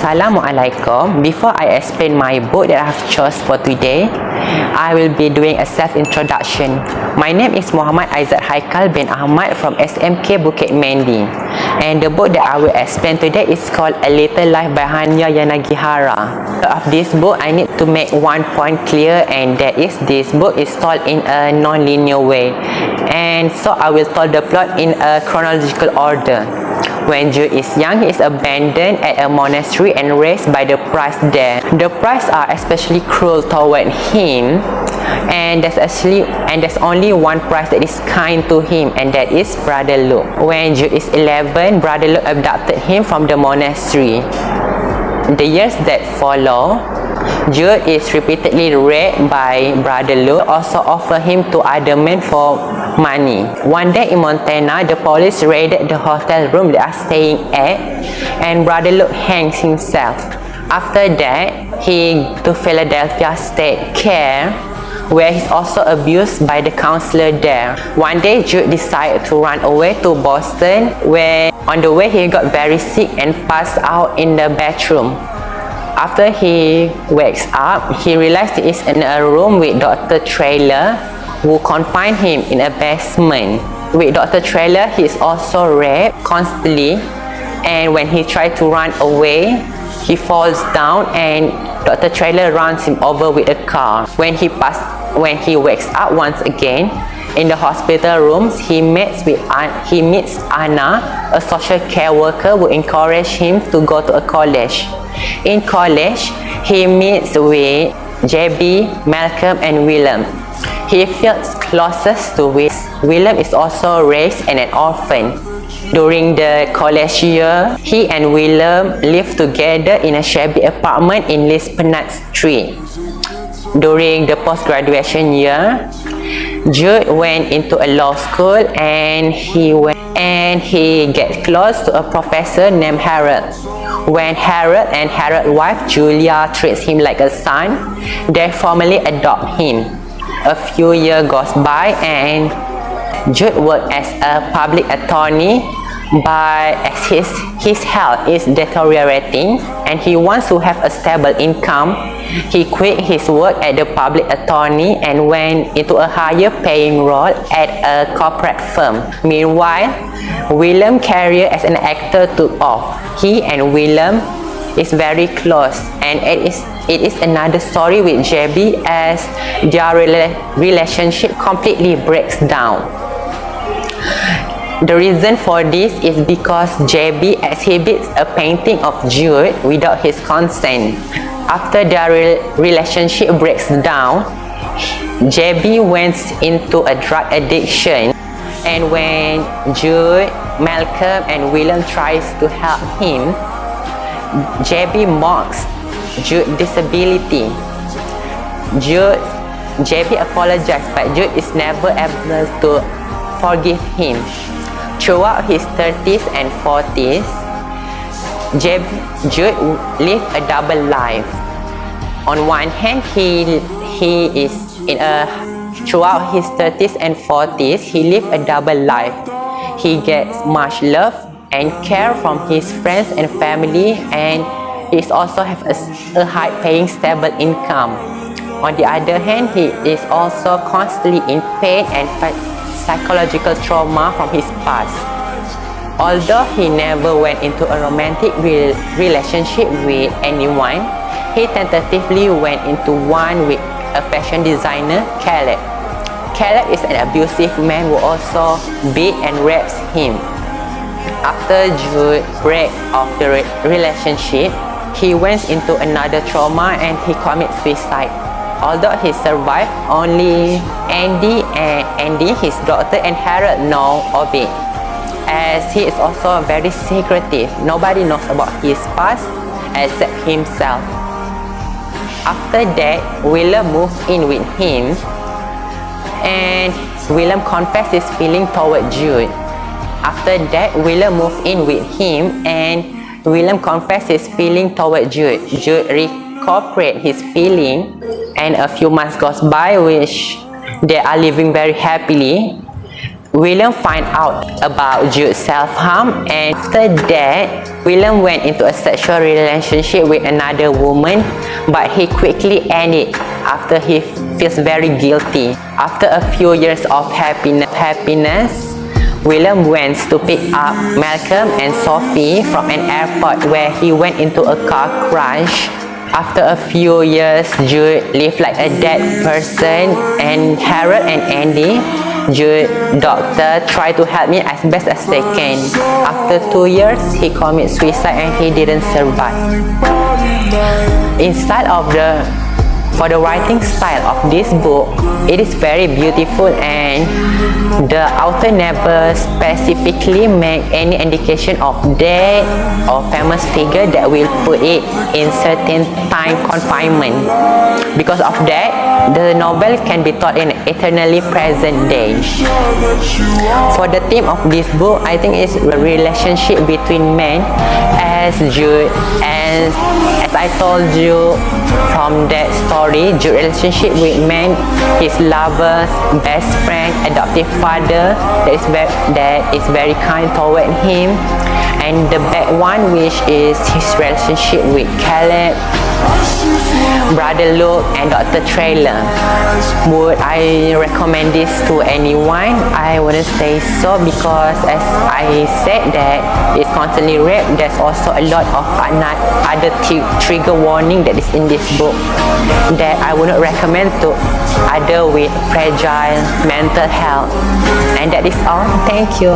Assalamualaikum. Before I explain my book that I have chose for today, I will be doing a self-introduction. My name is Muhammad Aizat Haiqal bin Ahmad from SMK Bukit MENDI. And the book that I will explain today is called A Little Life by Hanya Yanagihara. Of this book, I need to make one point clear, and that is this book is told in a non-linear way. And so I will tell the plot in a chronological order. When Jude is young, he is abandoned at a monastery and raised by the priests there. The priests are especially cruel toward him, and there's only one priest that is kind to him, and that is Brother Luke. When Jude is 11, Brother Luke abducted him from the monastery. The years that follow, Jude is repeatedly raped by Brother Luke, also offer him to other men for money. One day in Montana, the police raided the hotel room they are staying at, and Brother Luke hangs himself. After that, he to Philadelphia State Care, where he's also abused by the counselor there. One day, Jude decided to run away to Boston, where on the way he got very sick and passed out in the bathroom. After he wakes up, he realized he is in a room with Dr. Trailer, who confined him in a basement. With Dr. Trailer, he is also raped constantly, and when he tried to run away, he falls down and Dr. Trailer runs him over with a car. When he wakes up once again in the hospital rooms, he meets Anna, a social care worker who encouraged him to go to a college. In college, he meets with JB, Malcolm, and William. He feels closest to William is also raised and an orphan. During the college year, he and William lived together in a shabby apartment in Lispenat Street. During the post-graduation year, Jude went into a law school, and he gets close to a professor named Harold. When Harold and Harold's wife Julia treats him like a son, they formally adopt him. A few years goes by, and Jude works as a public attorney, but as his health is deteriorating and he wants to have a stable income, he quit his work at the public attorney and went into a higher paying role at a corporate firm. Meanwhile, William's career as an actor took off. He and William is very close, and it is another story with JB as their relationship completely breaks down. The reason for this is because JB exhibits a painting of Jude without his consent. After their relationship breaks down, JB went into a drug addiction, and when Jude, Malcolm, and William tries to help him, JB mocks Jude's disability. JB apologized, but Jude is never able to forgive him. Throughout his 30s and 40s, Jude lived a double life. On one hand, throughout his 30s and 40s, he lived a double life. He gets much love and care from his friends and family, and he also has a high-paying, stable income. On the other hand, he is also constantly in pain and psychological trauma from his past. Although he never went into a romantic relationship with anyone, he tentatively went into one with a fashion designer, Caleb. Caleb is an abusive man who also beat and rapes him. After Jude breaks off the relationship, he went into another trauma and he commits suicide. Although he survived, only Andy, his daughter, and Harold know of it, as he is also very secretive. Nobody knows about his past except himself. After that, William moved in with him, and William confessed his feeling toward Jude. After that, William moved in with him, and William confessed his feeling toward Jude. Jude recuperated his feeling, and a few months goes by, which they are living very happily. William find out about Jude's self-harm, and after that, William went into a sexual relationship with another woman, but he quickly ended after he feels very guilty. After a few years of happiness, William went to pick up Malcolm and Sophie from an airport where he went into a car crash. After a few years, Jude lived like a dead person, and Harold and Andy, Jude's doctor, tried to help me as best as they can. After 2 years, he committed suicide and he didn't survive. For the writing style of this book, it is very beautiful, and the author never specifically make any indication of death or famous figure that will put it in certain time confinement. Because of that, the novel can be taught in eternally present day. For the theme of this book, I think it's the relationship between men as Jude, and as I told you from that story, Jude's relationship with men, his lovers, best friend, adoptive father that is very kind toward him, and the bad one, which is his relationship with Caleb, Brother Luke, and Dr. Trailer. Would I recommend this to anyone? I wouldn't say so, because as I said that it's constantly rape, there's also a lot of other trigger warning that is in this book that I would not recommend to other with fragile mental health. And that is all. Thank you.